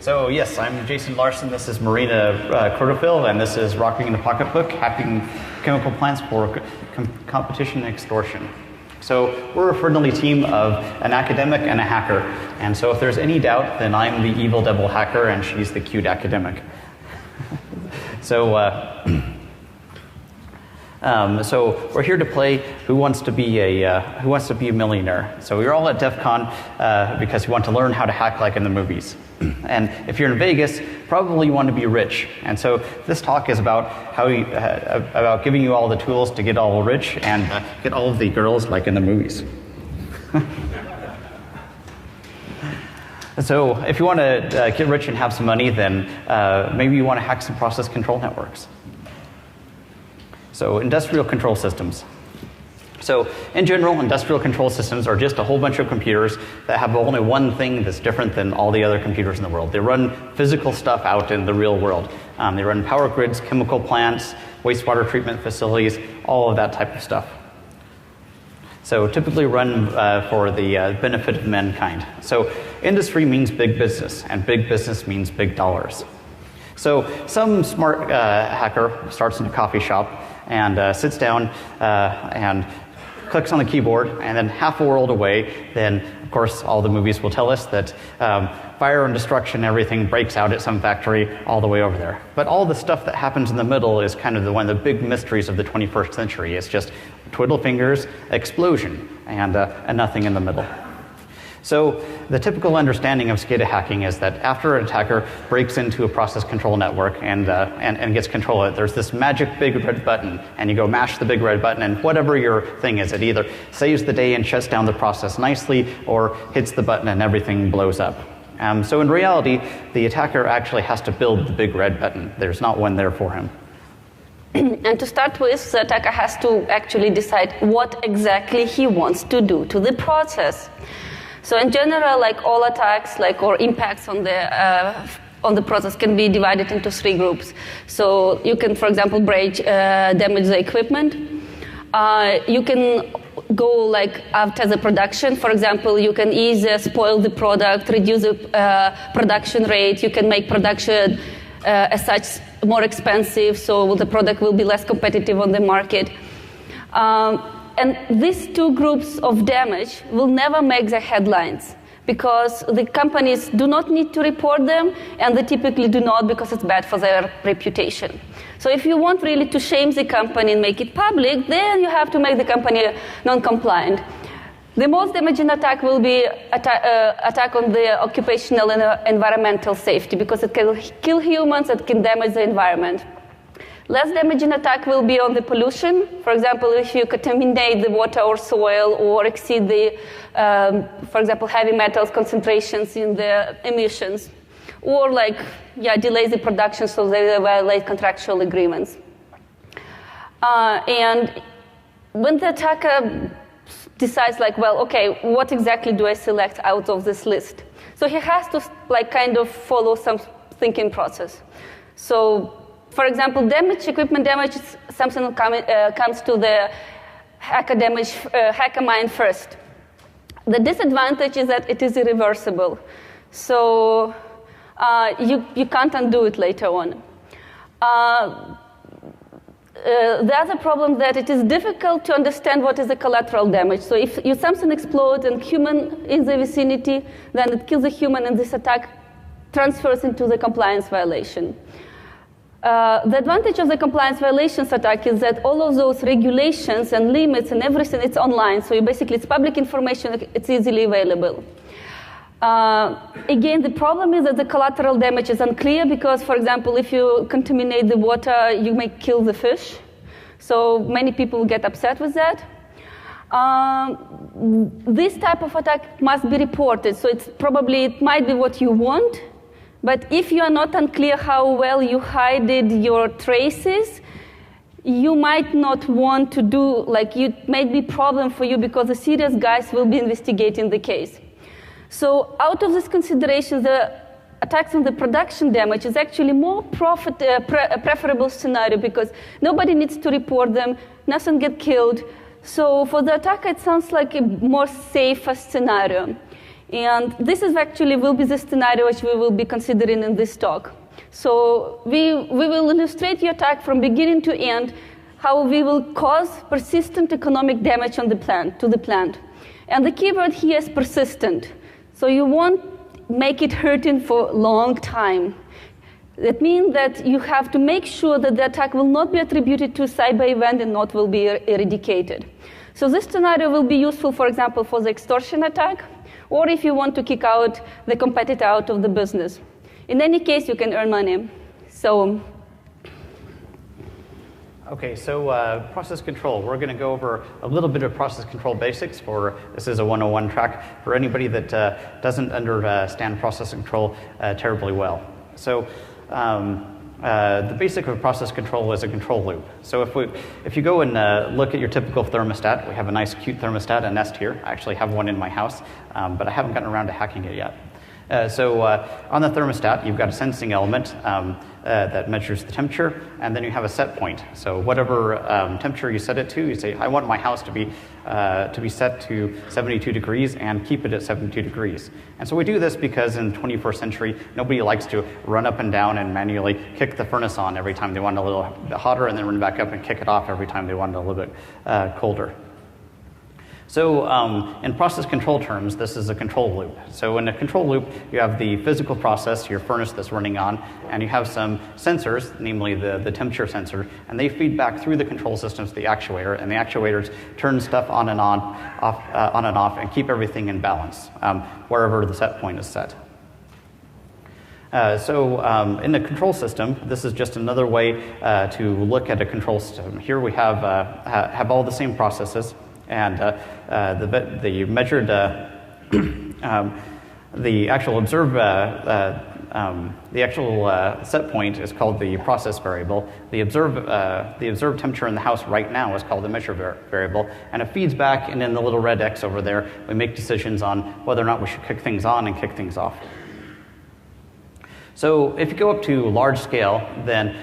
So yes, I'm Jason Larsen. This is Marina Krotofil, and this is Rocking in a Pocketbook, hacking chemical plants for competition and extortion. So we're a friendly team of an academic and a hacker. And so if there's any doubt, then I'm the evil devil hacker, and she's the cute academic. So we're here to play Who Wants to Be a Millionaire. So we're all at DEF CON because we want to learn how to hack like in the movies. And if you're in Vegas, probably you want to be rich. And so this talk is about about giving you all the tools to get all rich and get all of the girls like in the movies. So if you want to get rich and have some money, then maybe you want to hack some process control networks. So industrial control systems. So in general, industrial control systems are just a whole bunch of computers that have only one thing that's different than all the other computers in the world. They run physical stuff out in the real world. They run power grids, chemical plants, wastewater treatment facilities, all of that type of stuff. So typically run for the benefit of mankind. So industry means big business, and big business means big dollars. So some smart hacker starts in a coffee shop and sits down and clicks on the keyboard, and then half a world away, then of course all the movies will tell us that fire and destruction, everything breaks out at some factory all the way over there. But all the stuff that happens in the middle is kind of one of the big mysteries of the 21st century. It's just twiddle fingers, explosion, and nothing in the middle. So the typical understanding of SCADA hacking is that after an attacker breaks into a process control network and gets control of it, there's this magic big red button, and you go mash the big red button, and whatever your thing is, it either saves the day and shuts down the process nicely, or hits the button and everything blows up. So in reality, the attacker actually has to build the big red button. There's not one there for him. And to start with, the attacker has to actually decide what exactly he wants to do to the process. So in general, like all attacks, or impacts on the process can be divided into three groups. So you can, for example, damage the equipment. You can go after the production. For example, you can either spoil the product, reduce the production rate. You can make production as such more expensive, so the product will be less competitive on the market. And these two groups of damage will never make the headlines because the companies do not need to report them, and they typically do not because it's bad for their reputation. So if you want really to shame the company and make it public, then you have to make the company non-compliant. The most damaging attack will be attack on the occupational and environmental safety because it can kill humans, it can damage the environment. Less damaging attack will be on the pollution. For example, if you contaminate the water or soil or exceed the, for example, heavy metals concentrations in the emissions. Or delay the production so they violate contractual agreements. And when the attacker decides okay, what exactly do I select out of this list? So he has to kind of follow some thinking process. So, for example, equipment damage is something that comes to the hacker mind first. The disadvantage is that it is irreversible. So you can't undo it later on. The other problem is that it is difficult to understand what is the collateral damage. So if something explodes and human in the vicinity, then it kills a human, and this attack transfers into the compliance violation. The advantage of the compliance violations attack is that all of those regulations and limits and everything, it's online. So it's public information, it's easily available. Again, the problem is that the collateral damage is unclear because, for example, if you contaminate the water, you may kill the fish. So many people get upset with that. This type of attack must be reported. So it might be what you want, but if you are not unclear how well you hid your traces, you might not want to do, it may be a problem for you because the serious guys will be investigating the case. So out of this consideration, the attacks on the production damage is actually more preferable scenario because nobody needs to report them, nothing gets killed. So for the attacker, it sounds like a more safer scenario. And this is actually will be the scenario which we will be considering in this talk. So we will illustrate the attack from beginning to end, how we will cause persistent economic damage on the plant, to the plant. And the keyword here is persistent. So you won't make it hurting for a long time. That means that you have to make sure that the attack will not be attributed to a cyber event and not will be eradicated. So this scenario will be useful, for example, for the extortion attack, or if you want to kick out the competitor out of the business. In any case, you can earn money. So, okay, so process control. We're going to go over a little bit of process control basics. This is a 101 track for anybody that doesn't understand process control terribly well. So the basic of process control is a control loop. So if you go and look at your typical thermostat, we have a nice cute thermostat, a Nest here. I actually have one in my house, but I haven't gotten around to hacking it yet. So on the thermostat, you've got a sensing element that measures the temperature, and then you have a set point. So whatever temperature you set it to, you say, I want my house to be set to 72 degrees and keep it at 72 degrees. And so we do this because in the 21st century, nobody likes to run up and down and manually kick the furnace on every time they want it a little bit hotter and then run back up and kick it off every time they want it a little bit colder. So in process control terms, this is a control loop. So in a control loop, you have the physical process, your furnace that's running on, and you have some sensors, namely the temperature sensor, and they feed back through the control systems to the actuator, and the actuators turn stuff on and off, and keep everything in balance wherever the set point is set. In the control system, this is just another way to look at a control system. Here we have all the same processes. And the measured, the actual observed, set point is called the process variable. The observed temperature in the house right now is called the measure variable, and it feeds back, and in the little red X over there, we make decisions on whether or not we should kick things on and kick things off. So if you go up to large scale, then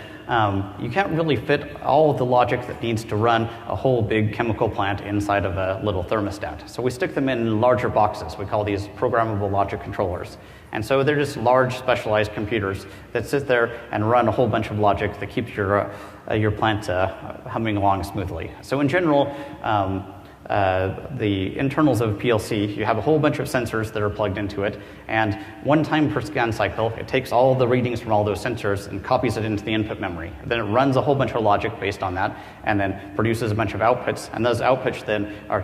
you can't really fit all of the logic that needs to run a whole big chemical plant inside of a little thermostat. So we stick them in larger boxes. We call these programmable logic controllers. And so they're just large specialized computers that sit there and run a whole bunch of logic that keeps your plant humming along smoothly. So in general, the internals of a PLC, you have a whole bunch of sensors that are plugged into it, and one time per scan cycle, it takes all the readings from all those sensors and copies it into the input memory. Then it runs a whole bunch of logic based on that, and then produces a bunch of outputs, and those outputs then are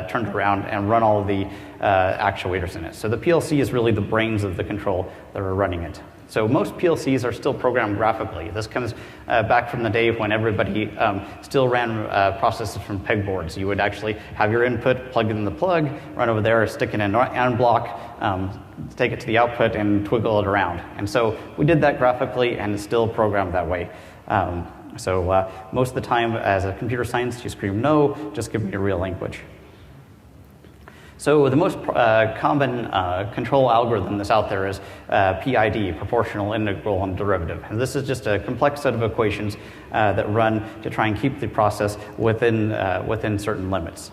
turned around and run all of the actuators in it. So the PLC is really the brains of the control that are running it. So most PLCs are still programmed graphically. This comes back from the day when everybody still ran processes from pegboards. You would actually have your input, plug it in the plug, run over there, stick it in an AND block, take it to the output, and twiggle it around. And so we did that graphically, and it's still programmed that way. Most of the time, as a computer scientist, you scream, no, just give me a real language. So the most common control algorithm that's out there is PID, proportional, integral, and derivative. And this is just a complex set of equations that run to try and keep the process within certain limits.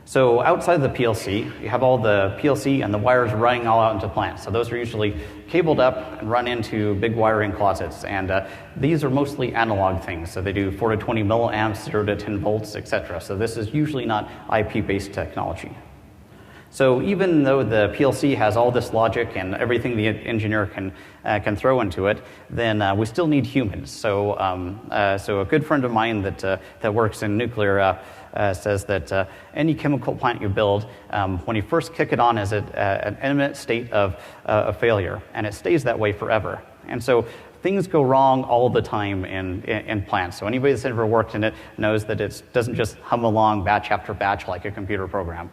So outside the PLC, you have all the PLC and the wires running all out into plants. So those are usually cabled up and run into big wiring closets. And these are mostly analog things. So they do 4 to 20 milliamps, 0 to 10 volts, etc. So this is usually not IP-based technology. So even though the PLC has all this logic and everything the engineer can throw into it, then we still need humans. So a good friend of mine that works in nuclear says that any chemical plant you build, when you first kick it on, is at an imminent state of failure, and it stays that way forever. And so things go wrong all the time in plants. So anybody that's ever worked in it knows that it doesn't just hum along batch after batch like a computer program.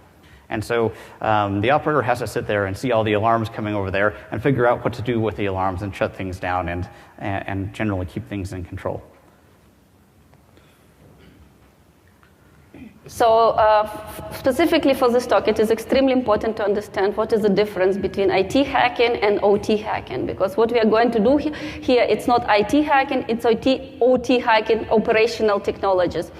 And so the operator has to sit there and see all the alarms coming over there and figure out what to do with the alarms and shut things down and generally keep things in control. So specifically for this talk, it is extremely important to understand what is the difference between IT hacking and OT hacking, because what we are going to do here, it's not IT hacking, it's OT hacking, operational technologies.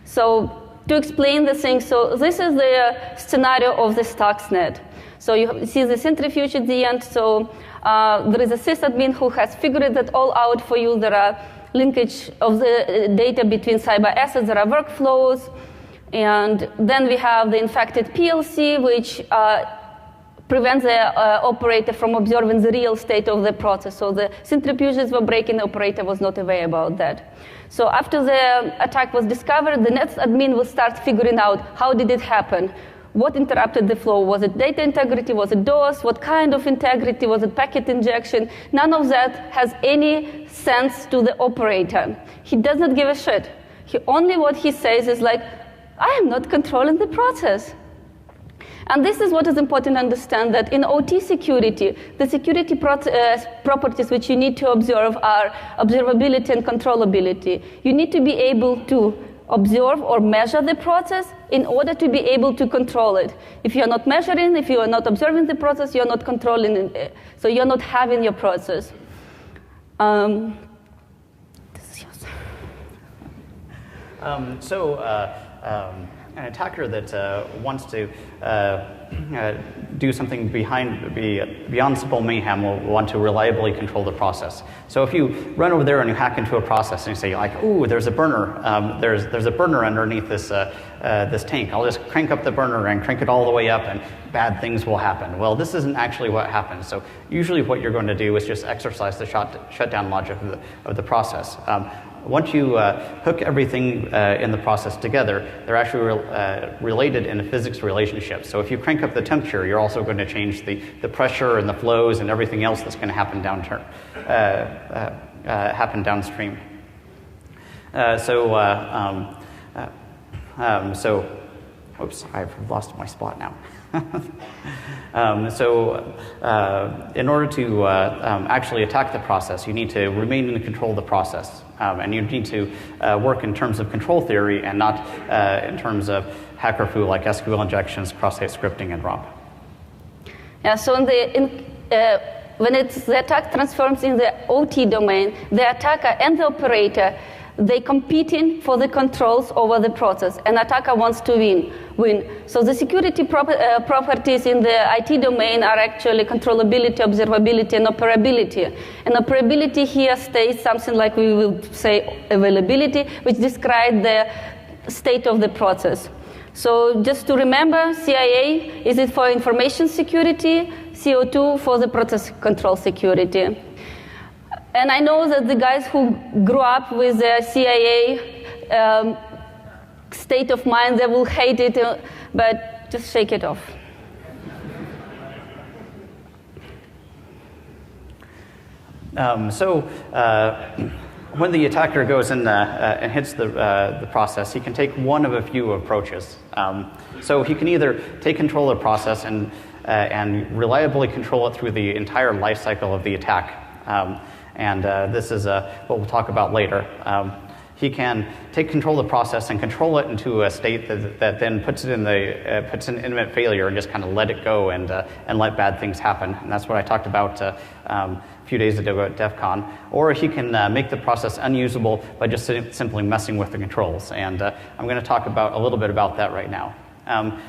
So to explain the thing, so this is the scenario of the Stuxnet. So you see the centrifuge at the end. So there is a sysadmin who has figured that all out for you. There are linkage of the data between cyber assets. There are workflows. And then we have the infected PLC, which prevents the operator from observing the real state of the process. So the centrifuges were breaking, the operator was not aware about that. So after the attack was discovered, the next admin will start figuring out how did it happen, what interrupted the flow. Was it data integrity? Was it DOS? What kind of integrity? Was it packet injection? None of that has any sense to the operator. He does not give a shit. Only what he says is like, I am not controlling the process. And this is what is important to understand, that in OT security, the security properties which you need to observe are observability and controllability. You need to be able to observe or measure the process in order to be able to control it. If you're not measuring, if you are not observing the process, you're not controlling it. So you're not having your process. This is yours. An attacker that wants to do something beyond simple mayhem will want to reliably control the process. So if you run over there and you hack into a process and you say, like, ooh, there's a burner. There's a burner underneath this tank. I'll just crank up the burner and crank it all the way up and bad things will happen. Well, this isn't actually what happens. So usually what you're going to do is just exercise the shutdown logic of the process. Once you hook everything in the process together, they're actually related in a physics relationship. So if you crank up the temperature, you're also going to change the pressure and the flows and everything else that's going to happen downstream. Oops, I've lost my spot now. In order to actually attack the process, you need to remain in control of the process. And you need to work in terms of control theory and not in terms of hacker foo like SQL injections, cross-site scripting, and ROP. Yeah, so when the attack transforms in the OT domain, the attacker and the operator, they competing for the controls over the process. An attacker wants to win. So the security properties in the IT domain are actually controllability, observability, and operability. And operability here states something like we will say availability, which describes the state of the process. So just to remember, CIA is it for information security, CO2 for the process control security. And I know that the guys who grew up with the CIA state of mind, they will hate it, but just shake it off. When the attacker goes in and hits the process, he can take one of a few approaches. So he can either take control of the process and reliably control it through the entire life cycle of the attack. This is what we'll talk about later. He can take control of the process and control it into a state that then puts it in imminent failure and just kind of let it go and let bad things happen. And that's what I talked about a few days ago at DEF CON. Or he can make the process unusable by just simply messing with the controls. And I'm going to talk a little bit about that right now.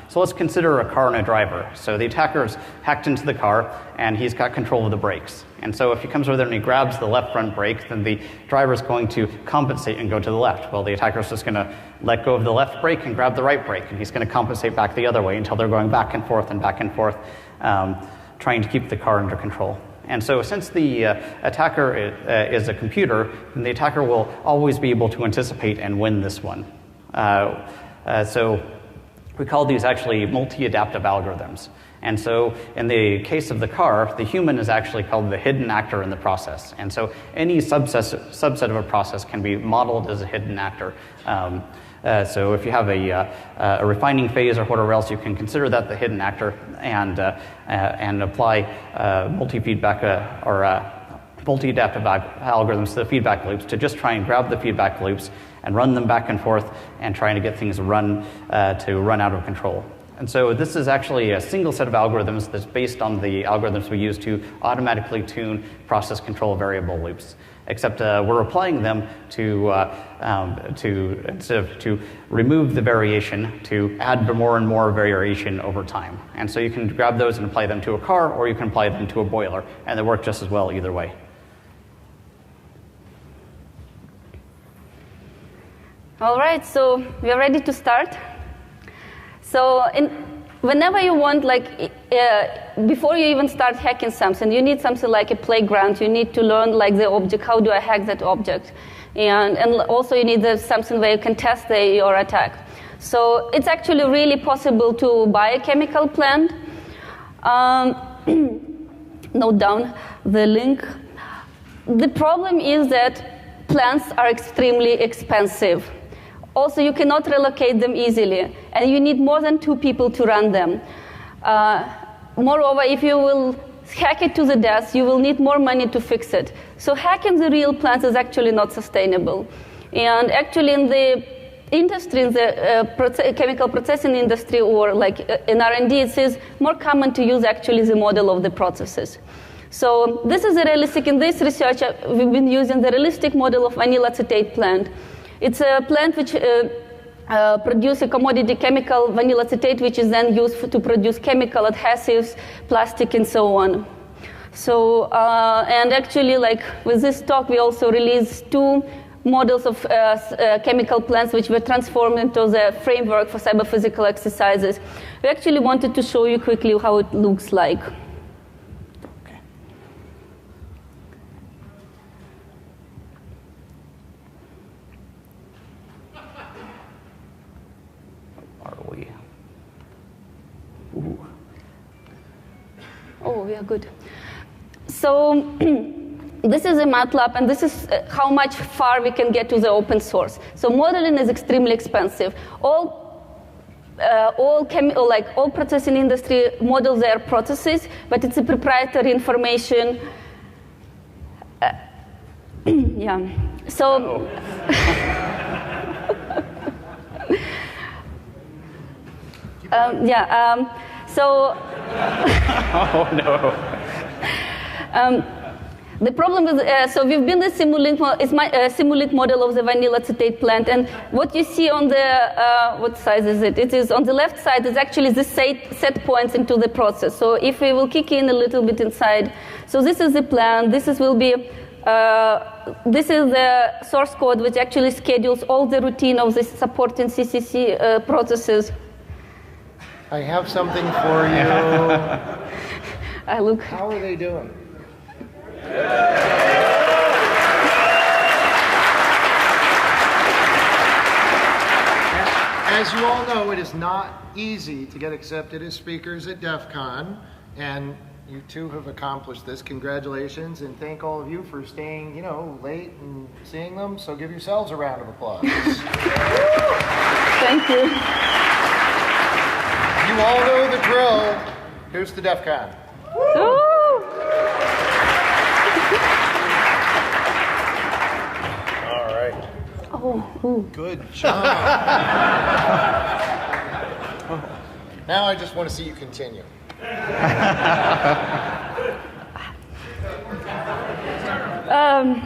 So let's consider a car and a driver. So the attacker's hacked into the car, and he's got control of the brakes. And so if he comes over there and he grabs the left front brake, then the driver's going to compensate and go to the left. Well, the attacker's just going to let go of the left brake and grab the right brake, and he's going to compensate back the other way until they're going back and forth, trying to keep the car under control. And so since the attacker is a computer, then the attacker will always be able to anticipate and win this one. So we call these actually multi-adaptive algorithms. And so in the case of the car, the human is actually called the hidden actor in the process. And so any subset of a process can be modeled as a hidden actor. So if you have a refining phase or whatever else, you can consider that the hidden actor and apply multi-feedback or multi-adaptive algorithms to the feedback loops to just try and grab the feedback loops and run them back and forth and trying to get things to run out of control. And so this is actually a single set of algorithms that's based on the algorithms we use to automatically tune process control variable loops. Except we're applying them to instead of to remove the variation, to add more and more variation over time. And so you can grab those and apply them to a car, or you can apply them to a boiler, and they work just as well either way. All right, so we are ready to start. So whenever you want, like, before you even start hacking something, you need something like a playground. You need to learn, like, the object. How do I hack that object? And also you need something where you can test your attack. So it's actually really possible to buy a chemical plant. Note down the link. The problem is that plants are extremely expensive. Also, you cannot relocate them easily, and you need more than 2 people to run them. Moreover, if you will hack it to the death, you will need more money to fix it. So hacking the real plants is actually not sustainable. And actually in the industry, in the chemical processing industry, or like in R&D, it is more common to use actually the model of the processes. So this is a realistic, in this research, we've been using the realistic model of vanilla acetate plant. It's a plant which produces a commodity chemical, vanilla acetate, which is then used to produce chemical adhesives, plastic, and so on. So, and actually, like with this talk, we also released 2 models of chemical plants which were transformed into the framework for cyber-physical exercises. We actually wanted to show you quickly how it looks like. Oh, we are good. So this is a MATLAB, and this is how much far we can get to the open source. So modeling is extremely expensive. All processing industry model their processes, but it's a proprietary information. Yeah. So. So. Oh no. The problem is, so we've built a Simulink model of the vanilla acetate plant, and what you see on the, what size is it? It is on the left side is actually the set points into the process. So if we will kick in a little bit inside, so this is the plan, this is the source code which actually schedules all the routine of the supporting CCC processes. I have something for you. How are they doing? As you all know, it is not easy to get accepted as speakers at DEF CON, and you two have accomplished this. Congratulations, and thank all of you for staying, late and seeing them. So give yourselves a round of applause. Thank you. You all know the drill. Here's the DEF CON. All right. Oh. Good job. Now I just want to see you continue.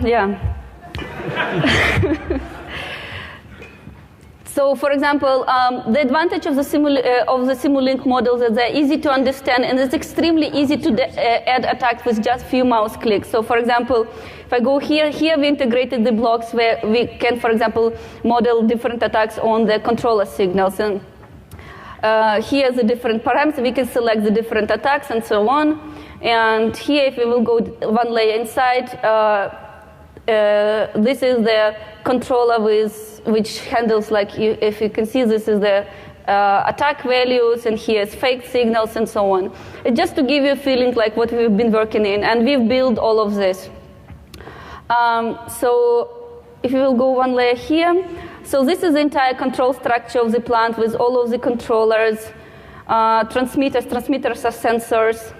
Yeah. So, for example, the advantage of the Simulink models is they're easy to understand, and it's extremely easy to add attacks with just few mouse clicks. So, for example, if I go here we integrated the blocks where we can, for example, model different attacks on the controller signals. And here the different parameters, we can select the different attacks and so on. And here, if we will go one layer inside, this is the controller which handles, like, if you can see, this is the attack values, and here's fake signals and so on. Just to give you a feeling like what we've been working in, and we've built all of this. So if you will go one layer here, so this is the entire control structure of the plant with all of the controllers, transmitters are sensors.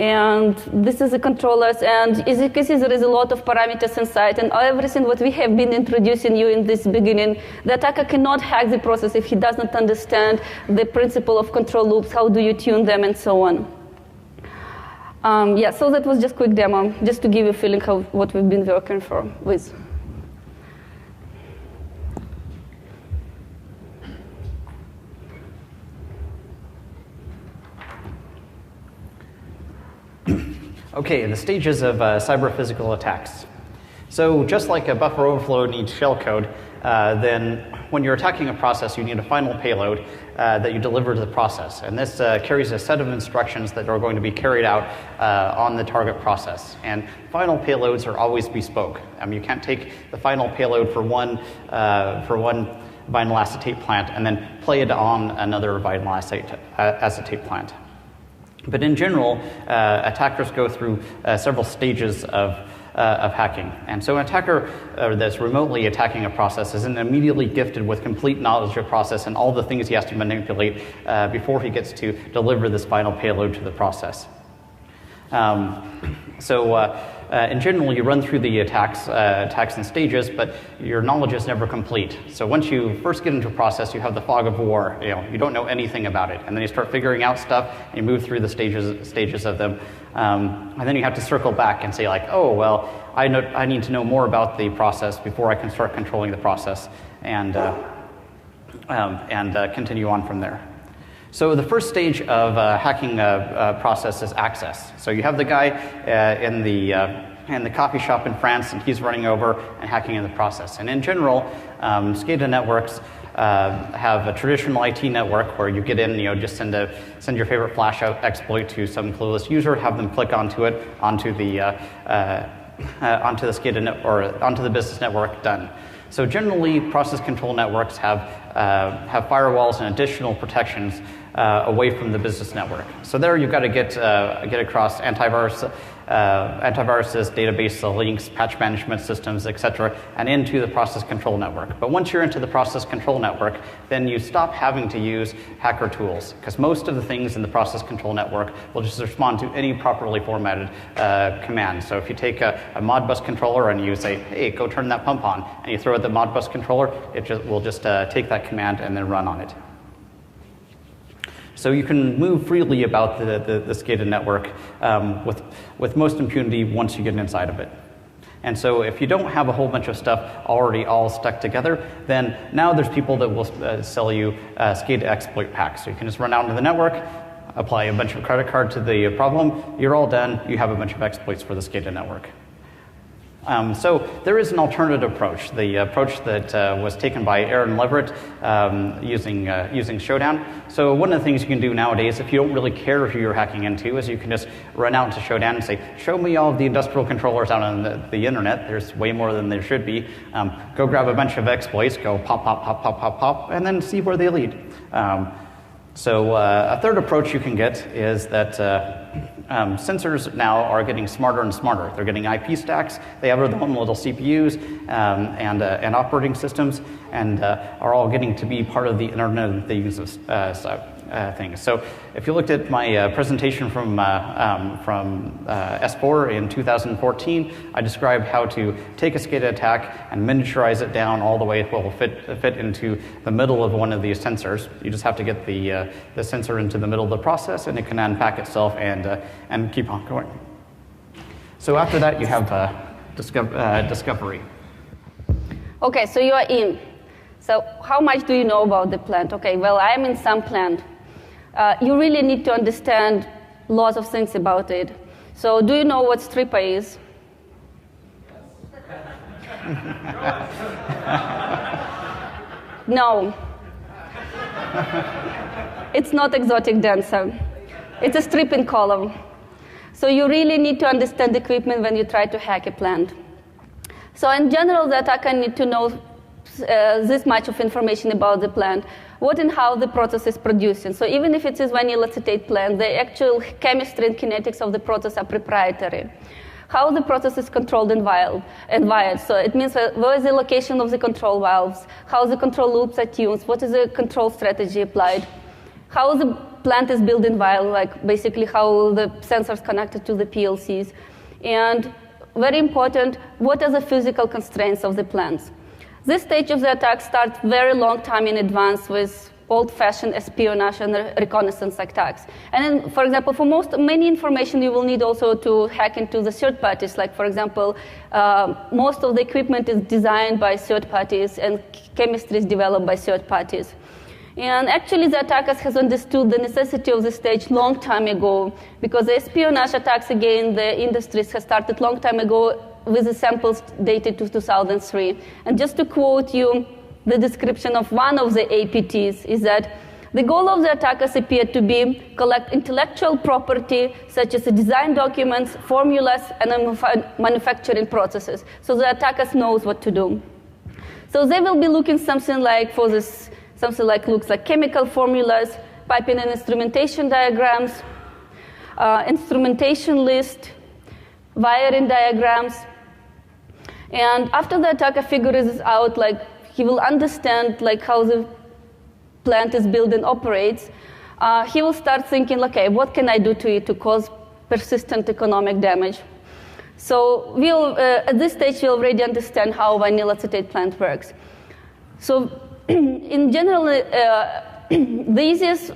And this is the controllers, and as you can see, there is a lot of parameters inside, and everything what we have been introducing you in this beginning, the attacker cannot hack the process if he does not understand the principle of control loops, how do you tune them, and so on. So that was just a quick demo, just to give you a feeling of what we've been working with. Okay, the stages of cyber-physical attacks. So just like a buffer overflow needs shellcode, then when you're attacking a process, you need a final payload that you deliver to the process. And this carries a set of instructions that are going to be carried out on the target process. And final payloads are always bespoke. You can't take the final payload for one vinyl acetate plant and then play it on another vinyl acetate plant. But in general, attackers go through several stages of hacking. And so an attacker that's remotely attacking a process isn't immediately gifted with complete knowledge of process and all the things he has to manipulate before he gets to deliver this final payload to the process. In general, you run through the attacks in stages, but your knowledge is never complete. So once you first get into a process, you have the fog of war. You don't know anything about it, and then you start figuring out stuff, and you move through the stages of them, and then you have to circle back and say like, oh well, I need to know more about the process before I can start controlling the process, and continue on from there. So the first stage of hacking a process is access. So you have the guy in the coffee shop in France, and he's running over and hacking in the process. And in general, SCADA networks have a traditional IT network where you get in, just send your favorite flash exploit to some clueless user, have them click onto it, onto the SCADA or onto the business network, done. So generally, process control networks have firewalls and additional protections away from the business network. So there you've got to get across antiviruses, database links, patch management systems, etc., and into the process control network. But once you're into the process control network, then you stop having to use hacker tools, because most of the things in the process control network will just respond to any properly formatted command. So if you take a Modbus controller and you say, hey, go turn that pump on, and you throw it at the Modbus controller, it will just take that command and then run on it. So you can move freely about the SCADA network with most impunity once you get inside of it. And so if you don't have a whole bunch of stuff already all stuck together, then now there's people that will sell you SCADA exploit packs. So you can just run out into the network, apply a bunch of credit card to the problem, you're all done, you have a bunch of exploits for the SCADA network. So there is an alternative approach, the approach that was taken by Aaron Leverett using Showdown. So one of the things you can do nowadays, if you don't really care who you're hacking into, is you can just run out to Showdown and say, show me all of the industrial controllers out on the internet. There's way more than there should be. Go grab a bunch of exploits, go pop, pop, pop, pop, pop, pop, and then see where they lead. So a third approach you can get is that sensors now are getting smarter and smarter. They're getting IP stacks. They have their own little CPUs and operating systems, and are all getting to be part of the Internet of Things things. So if you looked at my presentation from S4 in 2014, I described how to take a SCADA attack and miniaturize it down all the way it will fit into the middle of one of these sensors. You just have to get the sensor into the middle of the process, and it can unpack itself and keep on going. So after that, you have discovery. Okay, so you are in. So how much do you know about the plant? Okay, well, I am in some plant. You really need to understand lots of things about it. So do you know what stripper is? No. It's not exotic dancer. It's a stripping column. So you really need to understand equipment when you try to hack a plant. So in general, the attacker needs to know this much of information about the plant, what and how the process is producing. So even if it is vinyl acetate plant, the actual chemistry and kinetics of the process are proprietary. How the process is controlled and wired. So it means where is the location of the control valves, how the control loops are tuned, what is the control strategy applied, how the plant is built environment, like basically how the sensors connected to the PLCs. And very important, what are the physical constraints of the plants? This stage of the attack starts very long time in advance with old-fashioned espionage and reconnaissance attacks. And then, for example, for many information you will need also to hack into the third parties. Like, for example, most of the equipment is designed by third parties and chemistry is developed by third parties. And actually the attackers has understood the necessity of the stage long time ago, because the espionage attacks against the industries has started long time ago with the samples dated to 2003. And just to quote you, the description of one of the APTs is that the goal of the attackers appeared to be collect intellectual property such as design documents, formulas, and manufacturing processes. So the attackers knows what to do. So they will be looking something like for this, something like looks like chemical formulas, piping and instrumentation diagrams, instrumentation list, wiring diagrams. And after the attacker figures this out, like he will understand like how the plant is built and operates. He will start thinking, okay, what can I do to it to cause persistent economic damage? So at this stage, we already understand how vinyl acetate plant works. So in general, the easiest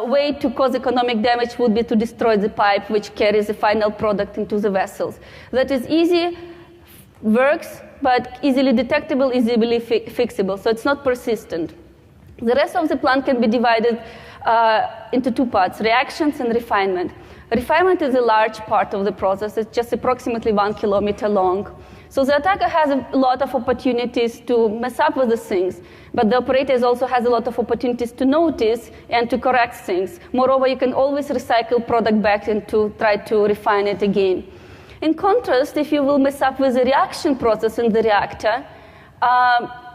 way to cause economic damage would be to destroy the pipe which carries the final product into the vessels. That is easy, works, but easily detectable, easily fixable, so it's not persistent. The rest of the plant can be divided into two parts, reactions and refinement. Refinement is a large part of the process. It's just approximately 1 kilometer long. So the attacker has a lot of opportunities to mess up with the things, but the operator also has a lot of opportunities to notice and to correct things. Moreover, you can always recycle product back and to try to refine it again. In contrast, if you will mess up with the reaction process in the reactor,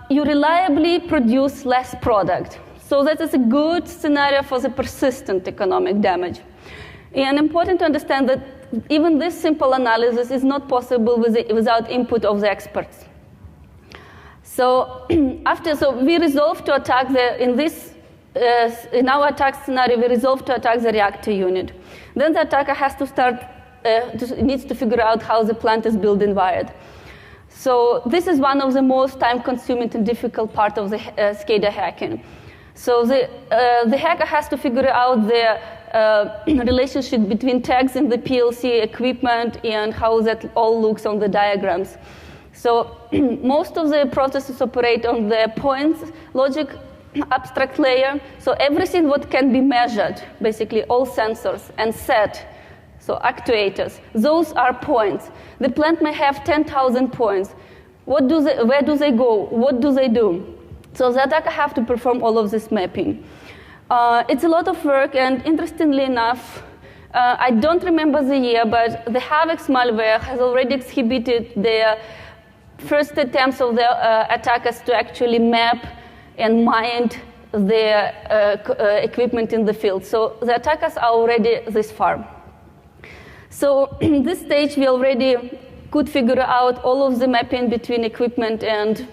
you reliably produce less product. So that is a good scenario for the persistent economic damage. And important to understand that even this simple analysis is not possible without input of the experts. So we resolved to attack in our attack scenario, we resolved to attack the reactor unit. Then the attacker has to needs to figure out how the plant is built and wired. So this is one of the most time-consuming and difficult part of the SCADA hacking. So the hacker has to figure out the relationship between tags in the PLC equipment and how that all looks on the diagrams. So most of the processes operate on the points logic abstract layer. So everything what can be measured, basically all sensors and set, so actuators, those are points. The plant may have 10,000 points. Where do they go? What do they do? So the attacker have to perform all of this mapping. It's a lot of work, and interestingly enough, I don't remember the year, but the Havex malware has already exhibited their first attempts of the attackers to actually map and mine their equipment in the field. So the attackers are already this far. So in this stage, we already could figure out all of the mapping between equipment and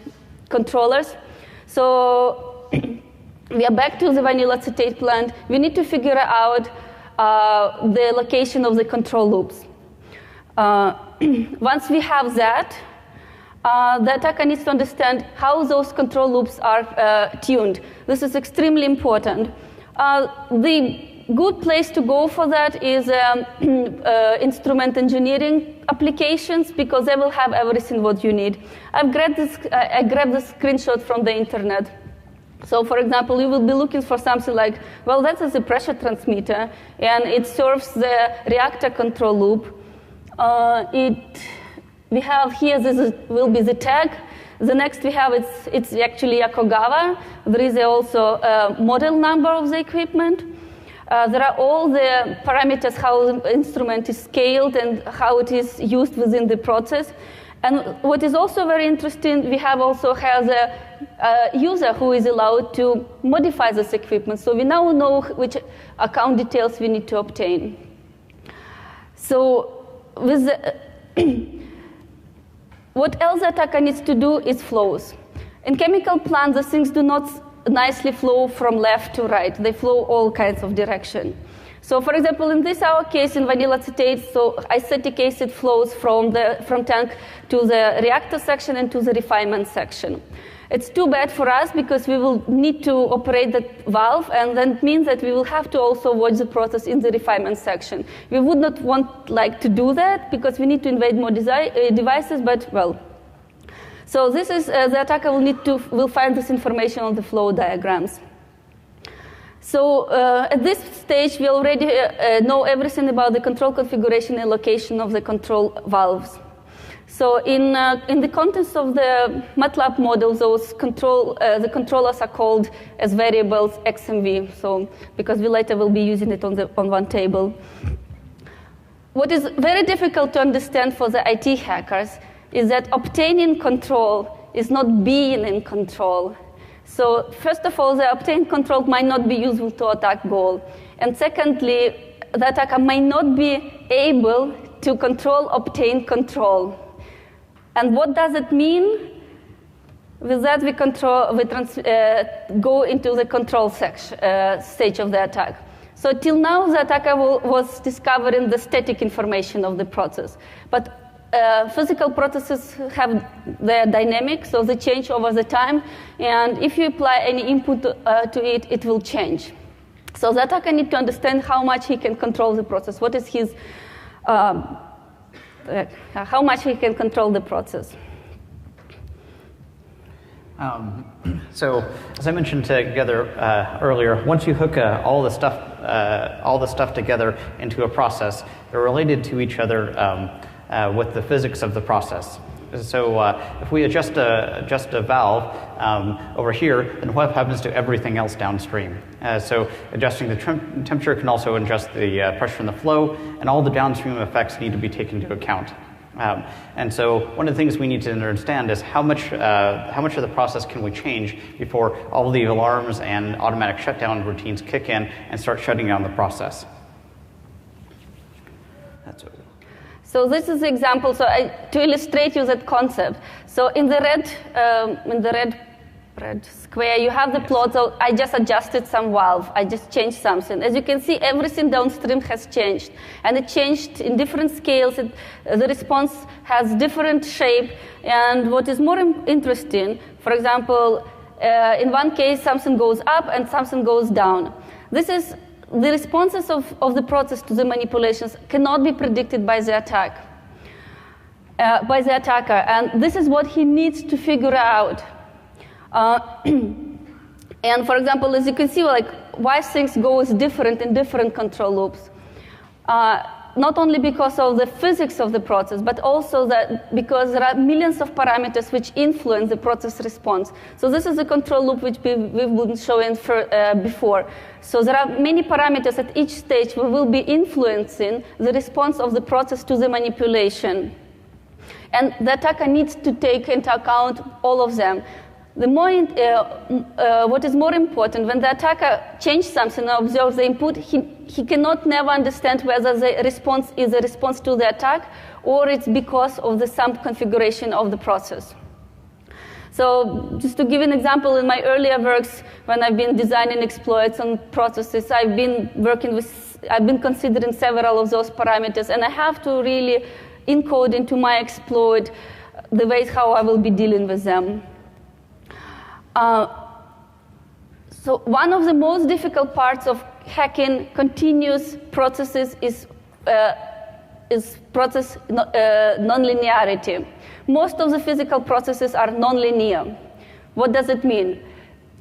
controllers. So we are back to the vinyl acetate plant. We need to figure out the location of the control loops. Once we have that, the attacker needs to understand how those control loops are tuned. This is extremely important. The good place to go for that is instrument engineering applications, because they will have everything what you need. I grabbed this screenshot from the internet. So, for example, you will be looking for something like, well, that is a pressure transmitter, and it serves the reactor control loop. We have here, will be the tag. The next we have, it's actually a Kogawa. There is also a model number of the equipment. There are all the parameters, how the instrument is scaled and how it is used within the process. And what is also very interesting, we also have a user who is allowed to modify this equipment. So we now know which account details we need to obtain. So with what else the attacker needs to do is flows. In chemical plants, the things do not nicely flow from left to right. They flow all kinds of direction. So, for example, in our case, in vanilla acetate, so acetic acid flows from tank to the reactor section and to the refinement section. It's too bad for us because we will need to operate the valve, and that means that we will have to also watch the process in the refinement section. We would not want to do that because we need to invade more devices, but well. So this is the attacker will find this information on the flow diagrams. So at this stage, we already know everything about the control configuration and location of the control valves. So in the context of the MATLAB model, the controllers are called as variables X and V. So because we later will be using it on one table. What is very difficult to understand for the IT hackers is that obtaining control is not being in control. So first of all, the obtained control might not be useful to attack goal, and secondly, the attacker might not be able to control obtained control. And what does it mean? With that, we go into the control stage of the attack. So till now, the attacker was discovering the static information of the process. But physical processes have their dynamic, so they change over the time. And if you apply any input to it, it will change. So the attacker needs to understand how much he can control the process. What is his how much he can control the process. So, as I mentioned earlier, once you hook all the stuff together into a process, they're related to each other with the physics of the process. So, if we adjust a valve over here, then what happens to everything else downstream? So, adjusting the temperature can also adjust the pressure in the flow, and all the downstream effects need to be taken into account. And so, one of the things we need to understand is how much of the process can we change before all the alarms and automatic shutdown routines kick in and start shutting down the process. That's what. So this is the example. So to illustrate you that concept. So in the red square, you have the plot. So I just adjusted some valve. I just changed something. As you can see, everything downstream has changed, and it changed in different scales. The response has different shape. And what is more interesting, for example, in one case, something goes up and something goes down. The responses of the process to the manipulations cannot be predicted by the attacker. And this is what he needs to figure out. And for example, as you can see, why things go different in different control loops. Not only because of the physics of the process, but also because there are millions of parameters which influence the process response. So this is a control loop which we've been showing before. So there are many parameters at each stage which will be influencing the response of the process to the manipulation. And the attacker needs to take into account all of them. What is more important, when the attacker changes something and observes the input, he cannot never understand whether the response is a response to the attack or it's because of some configuration of the process. So just to give an example, in my earlier works, when I've been designing exploits on processes, I've been considering several of those parameters, and I have to really encode into my exploit the ways how I will be dealing with them. So one of the most difficult parts of hacking continuous processes is process nonlinearity. Most of the physical processes are nonlinear. What does it mean?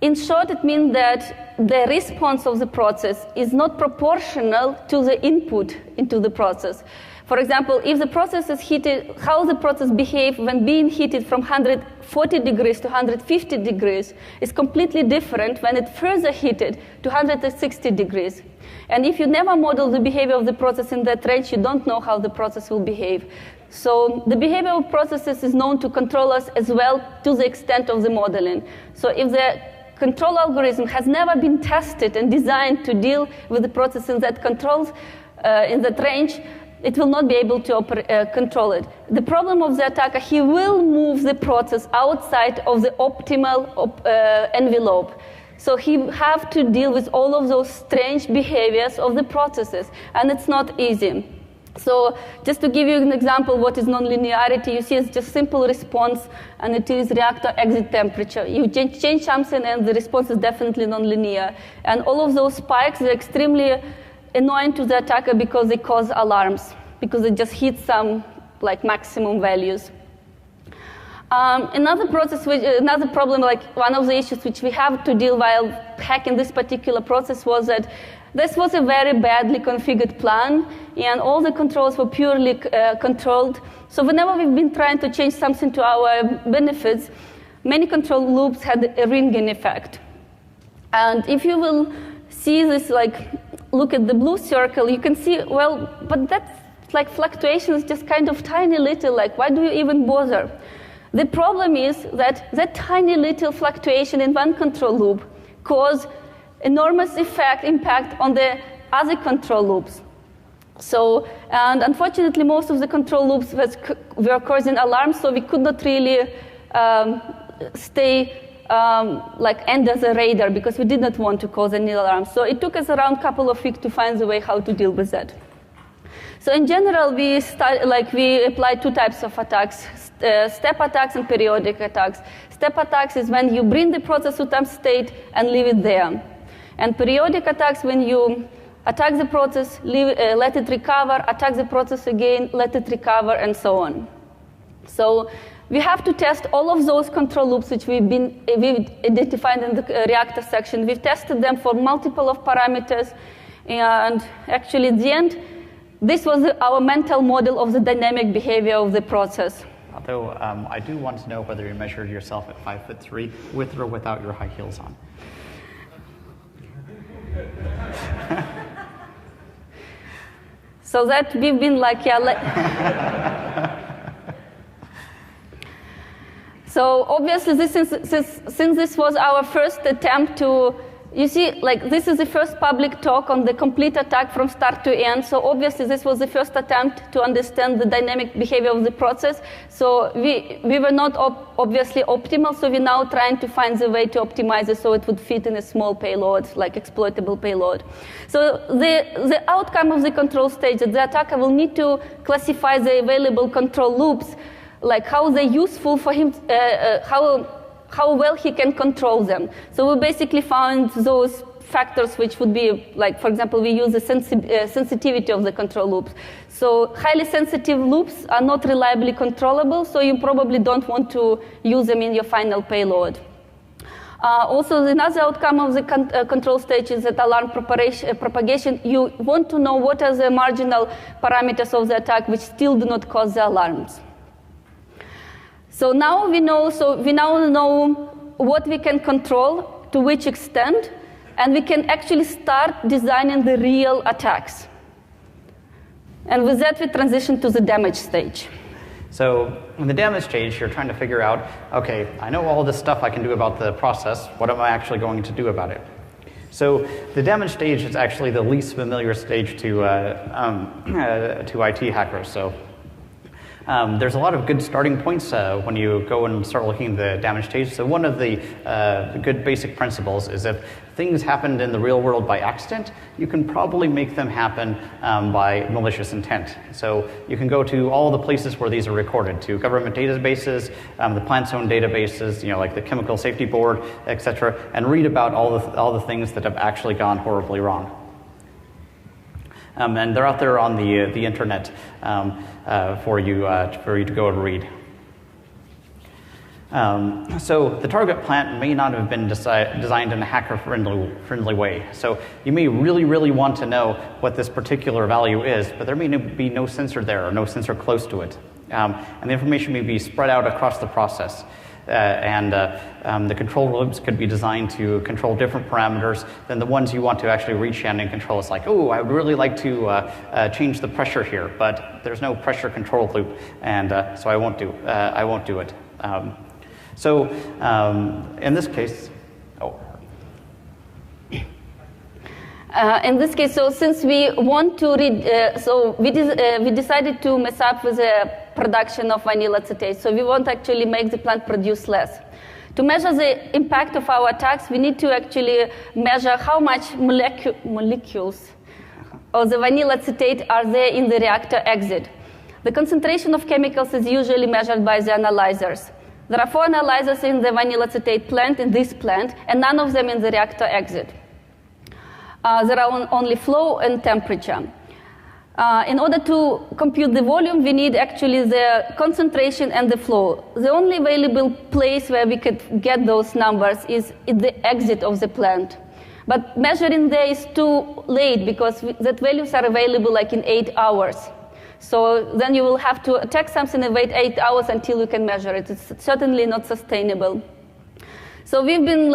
In short, it means that the response of the process is not proportional to the input into the process. For example, if the process is heated, how the process behaves when being heated from 140 degrees to 150 degrees is completely different when it's further heated to 160 degrees. And if you never model the behavior of the process in that range, you don't know how the process will behave. So the behavior of processes is known to controllers as well to the extent of the modeling. So if the control algorithm has never been tested and designed to deal with the process in that in that range, it will not be able to control it. The problem of the attacker, he will move the process outside of the optimal envelope. So he have to deal with all of those strange behaviors of the processes, and it's not easy. So just to give you an example, what is nonlinearity, you see it's just simple response, and it is reactor exit temperature. You change something, and the response is definitely nonlinear. And all of those spikes are extremely annoying to the attacker because they cause alarms, because they just hit some like maximum values. Another problem, like one of the issues which we have to deal while hacking this particular process was that this was a very badly configured plan, and all the controls were purely controlled. So whenever we've been trying to change something to our benefits, many control loops had a ringing effect. And if you will see this, like, look at the blue circle, you can see, well, but that's like fluctuation is just kind of tiny little, like, why do you even bother? The problem is that tiny little fluctuation in one control loop cause enormous impact on the other control loops. So, and unfortunately, most of the control loops were causing alarms, so we could not really stay like under the radar because we did not want to cause any alarms. So it took us around a couple of weeks to find the way how to deal with that. So in general, we applied two types of attacks. Step attacks and periodic attacks. Step attacks is when you bring the process to some state and leave it there. And periodic attacks, when you attack the process, let it recover, attack the process again, let it recover, and so on. So we have to test all of those control loops which we've identified in the reactor section. We've tested them for multiple of parameters, and actually at the end, this was our mental model of the dynamic behavior of the process. Although I do want to know whether you measured yourself at 5'3" with or without your high heels on. So that we've been like, So obviously, since this was our first attempt to, you see, like this is the first public talk on the complete attack from start to end. So obviously, this was the first attempt to understand the dynamic behavior of the process. So we were not obviously optimal. So we're now trying to find the way to optimize it so it would fit in a small payload, like exploitable payload. So the outcome of the control stage that the attacker will need to classify the available control loops, like how they're useful for him, how well he can control them. So we basically found those factors which would be, like, for example, we use the sensitivity of the control loops. So highly sensitive loops are not reliably controllable, so you probably don't want to use them in your final payload. Also, another outcome of the control stage is that alarm propagation. You want to know what are the marginal parameters of the attack which still do not cause the alarms. So now we now know what we can control, to which extent, and we can actually start designing the real attacks. And with that, we transition to the damage stage. So in the damage stage, you're trying to figure out, okay, I know all this stuff I can do about the process. What am I actually going to do about it? So the damage stage is actually the least familiar stage to IT hackers. So there's a lot of good starting points when you go and start looking at the damage stage. So one of the good basic principles is if things happened in the real world by accident, you can probably make them happen by malicious intent. So you can go to all the places where these are recorded, to government databases, the plant's own databases, like the Chemical Safety Board, etc., and read about all the things that have actually gone horribly wrong. And they're out there on the internet for you to go and read. So the target plant may not have been designed in a hacker-friendly way. So you may really want to know what this particular value is, but there may be no sensor there or no sensor close to it. And the information may be spread out across the process. The control loops could be designed to control different parameters than the ones you want to actually reach in and control. It's like, oh, I would really like to change the pressure here, but there's no pressure control loop, and so I won't do it. In this case, in this case, so since we want to read, we decided to mess up with the production of vanilla acetate. So we want to actually make the plant produce less. To measure the impact of our attacks, we need to actually measure how much molecules of the vanilla acetate are there in the reactor exit. The concentration of chemicals is usually measured by the analyzers. There are 4 analyzers in the vanilla acetate plant, in this plant, and none of them in the reactor exit. There are only flow and temperature. In order to compute the volume, we need actually the concentration and the flow. The only available place where we could get those numbers is at the exit of the plant. But measuring there is too late because that values are available like in 8 hours. So then you will have to attack something and wait 8 hours until you can measure it. It's certainly not sustainable. So we've been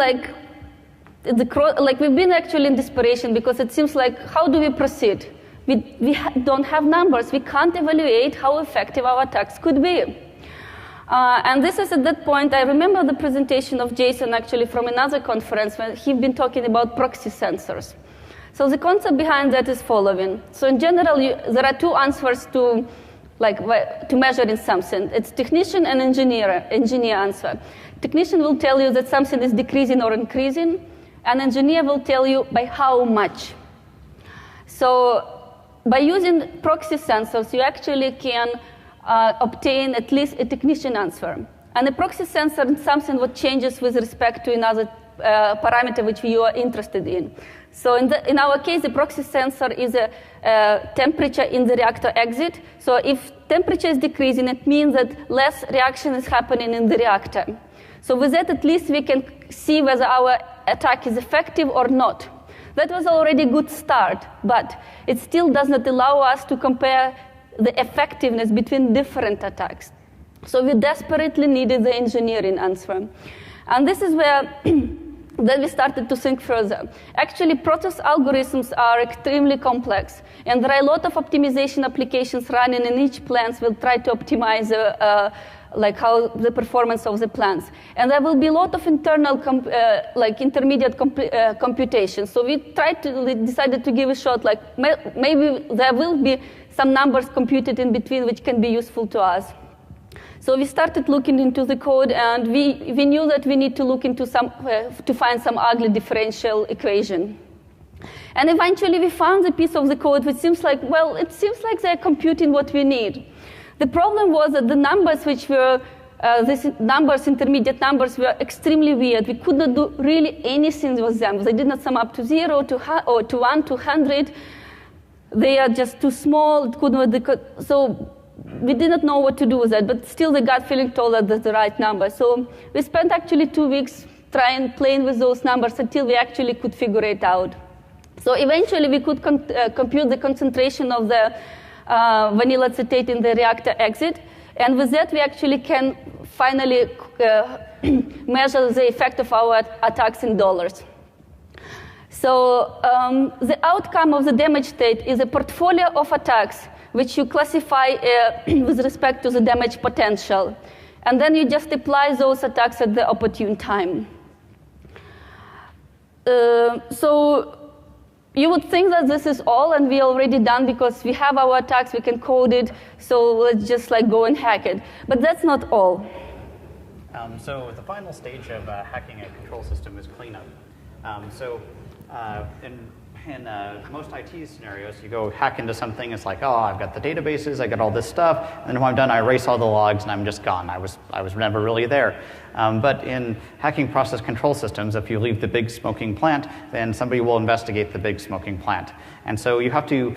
we've been actually in desperation because it seems like, how do we proceed? We don't have numbers. We can't evaluate how effective our attacks could be. And this is at that point, I remember the presentation of Jason actually from another conference when he'd been talking about proxy sensors. So the concept behind that is following. So in general, there are 2 answers to measure in something. It's technician and engineer answer. Technician will tell you that something is decreasing or increasing, and engineer will tell you by how much. So by using proxy sensors, you actually can obtain at least a technician answer. And a proxy sensor is something that changes with respect to another parameter which you are interested in. So in our case, the proxy sensor is a temperature in the reactor exit. So if temperature is decreasing, it means that less reaction is happening in the reactor. So with that, at least we can see whether our attack is effective or not. That was already a good start, but it still does not allow us to compare the effectiveness between different attacks. So we desperately needed the engineering answer. And this is where then we started to think further. Actually, process algorithms are extremely complex, and there are a lot of optimization applications running in each plant will try to optimize how the performance of the plants. And there will be a lot of internal, intermediate computation. So we decided to give a shot, maybe there will be some numbers computed in between which can be useful to us. So we started looking into the code, and we knew that we need to look into to find some ugly differential equation. And eventually we found the piece of the code which seems like, they're computing what we need. The problem was that the numbers which were, intermediate numbers, were extremely weird. We could not do really anything with them. They did not sum up to 0, to 1, to 100. They are just too small. So we did not know what to do with that, but still the gut feeling told us that's the right number. So we spent actually 2 weeks playing with those numbers until we actually could figure it out. So eventually we could compute the concentration of the vanilla acetate in the reactor exit, and with that we actually can finally measure the effect of our attacks in dollars. So the outcome of the damage state is a portfolio of attacks which you classify with respect to the damage potential. And then you just apply those attacks at the opportune time. So you would think that this is all, and we already done because we have our attacks, we can code it, so let's just go and hack it. But that's not all. So the final stage of hacking a control system is cleanup. In most IT scenarios, you go hack into something, it's like, oh, I've got the databases, I got all this stuff, and when I'm done, I erase all the logs, and I'm just gone. I was never really there. But in hacking process control systems, if you leave the big smoking plant, then somebody will investigate the big smoking plant. And so you have to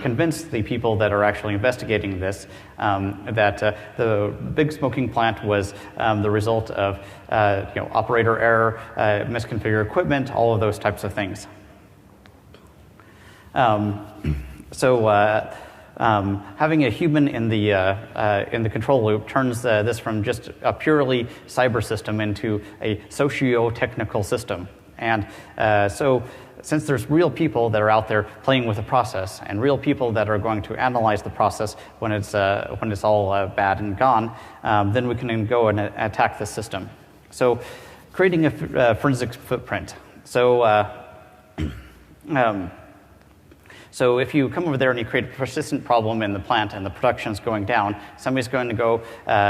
convince the people that are actually investigating this that the big smoking plant was the result of operator error, misconfigured equipment, all of those types of things. Having a human in the control loop turns this from just a purely cyber system into a socio-technical system. And so since there's real people that are out there playing with the process and real people that are going to analyze the process when it's all bad and gone, then we can go and attack the system. So creating a forensic footprint. So So if you come over there and you create a persistent problem in the plant and the production is going down, somebody's going to go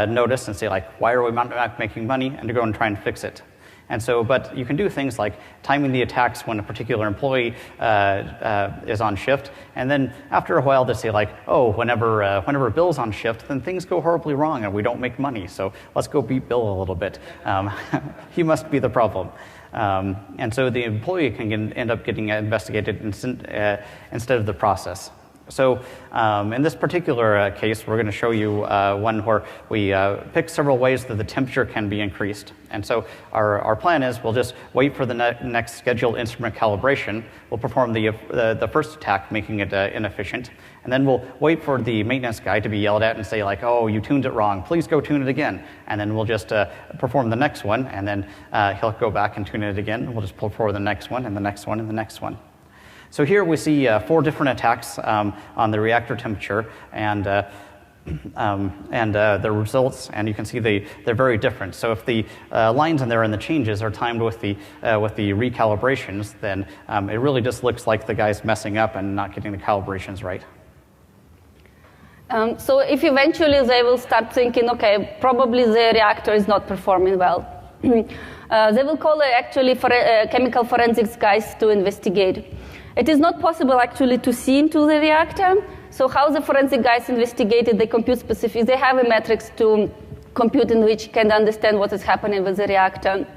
notice and say, like, why are we not making money? And to go and try and fix it. And so, but you can do things like timing the attacks when a particular employee is on shift, and then after a while they say, like, oh, whenever Bill's on shift, then things go horribly wrong and we don't make money, so let's go beat Bill a little bit. He must be the problem. And so the employee can end up getting investigated instead of the process. So in this particular case, we're going to show you one where we pick several ways that the temperature can be increased. And so our plan is we'll just wait for the next scheduled instrument calibration. We'll perform the first attack, making it inefficient. And then we'll wait for the maintenance guy to be yelled at and say, like, oh, you tuned it wrong. Please go tune it again. And then we'll just perform the next one. And then he'll go back and tune it again. We'll just perform the next one and the next one and the next one. So here we see 4 different attacks on the reactor temperature and the results, and you can see they're very different. So if the lines in there and the changes are timed with the recalibrations, then it really just looks like the guy's messing up and not getting the calibrations right. So if eventually they will start thinking, okay, probably the reactor is not performing well, they will call actually chemical forensics guys to investigate. It is not possible actually to see into the reactor. So how the forensic guys investigated, they compute specific, they have a metrics to compute in which can understand what is happening with the reactor.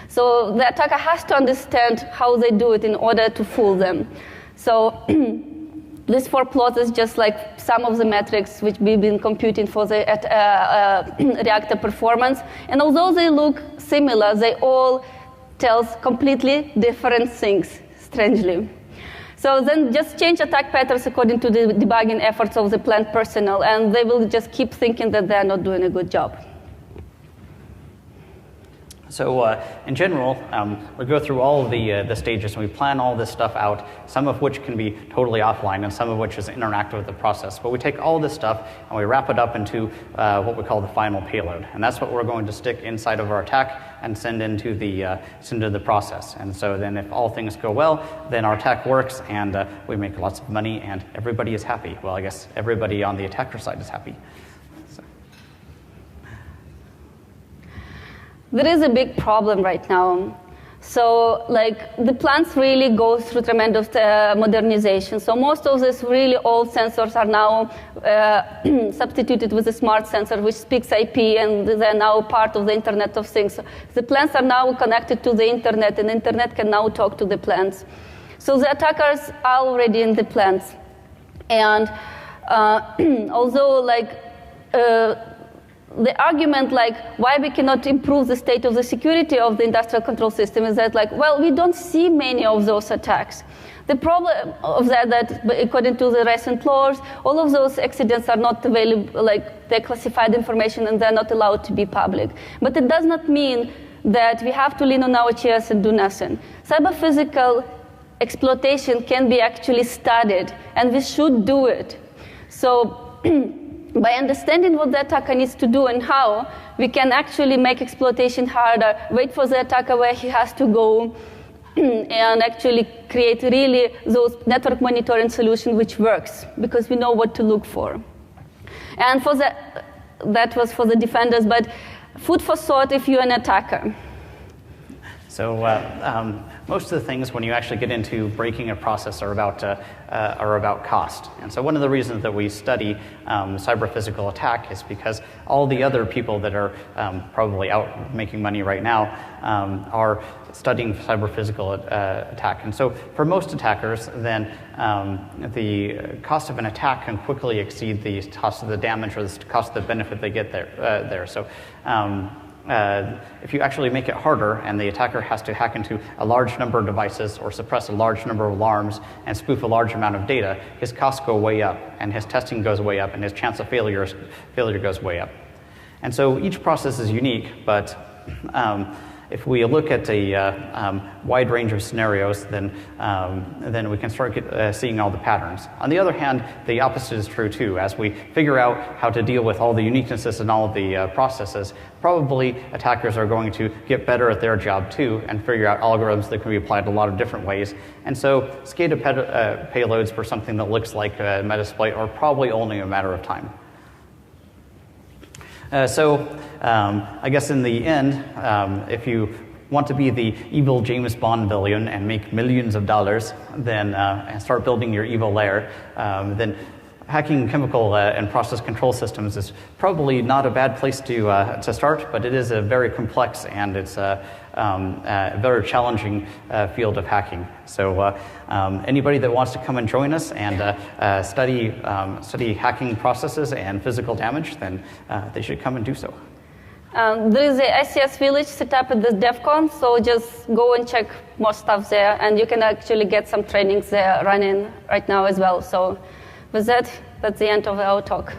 So the attacker has to understand how they do it in order to fool them. So these 4 plots is just like some of the metrics which we've been computing for the reactor performance. And although they look similar, they all tell completely different things, strangely. So then just change attack patterns according to the debugging efforts of the plant personnel, and they will just keep thinking that they're not doing a good job. So in general, we go through all of the stages and we plan all this stuff out, some of which can be totally offline and some of which is interactive with the process. But we take all this stuff and we wrap it up into what we call the final payload. And that's what we're going to stick inside of our attack and send into the process. And so then if all things go well, then our attack works and we make lots of money and everybody is happy. Well, I guess everybody on the attacker side is happy. There is a big problem right now. So, like, the plants really go through tremendous modernization. So most of these really old sensors are now substituted with a smart sensor which speaks IP, and they're now part of the Internet of Things. So the plants are now connected to the Internet, and the Internet can now talk to the plants. So the attackers are already in the plants. And although, like, the argument, like, why we cannot improve the state of the security of the industrial control system is that, like, well, we don't see many of those attacks. The problem of that according to the recent laws, all of those accidents are not available, like, they're classified information and they're not allowed to be public. But it does not mean that we have to lean on our chairs and do nothing. Cyber-physical exploitation can be actually studied, and we should do it. So, by understanding what the attacker needs to do and how, we can actually make exploitation harder, wait for the attacker where he has to go, and actually create really those network monitoring solution which works, because we know what to look for. And for that was for the defenders, but food for thought if you're an attacker. So most of the things when you actually get into breaking a process are about cost. And so one of the reasons that we study cyber-physical attack is because all the other people that are probably out making money right now are studying cyber-physical attack. And so for most attackers, then the cost of an attack can quickly exceed the cost of the damage or the cost of the benefit they get there. So if you actually make it harder and the attacker has to hack into a large number of devices or suppress a large number of alarms and spoof a large amount of data, his costs go way up and his testing goes way up and his chance of failure goes way up. And so each process is unique, but If we look at a wide range of scenarios, then we can start seeing all the patterns. On the other hand, the opposite is true too. As we figure out how to deal with all the uniquenesses in all of the processes, probably attackers are going to get better at their job too and figure out algorithms that can be applied a lot of different ways. And so SCADA payloads for something that looks like a Metasploit are probably only a matter of time. I guess in the end, if you want to be the evil James Bond villain and make millions of dollars, then and start building your evil lair, then hacking chemical and process control systems is probably not a bad place to start, but it is a very complex and it's a very challenging field of hacking. So anybody that wants to come and join us and study hacking processes and physical damage, then they should come and do so. There is a ICS village set up at the DEF CON, so just go and check more stuff there, and you can actually get some trainings there running right now as well. So with that, that's the end of our talk.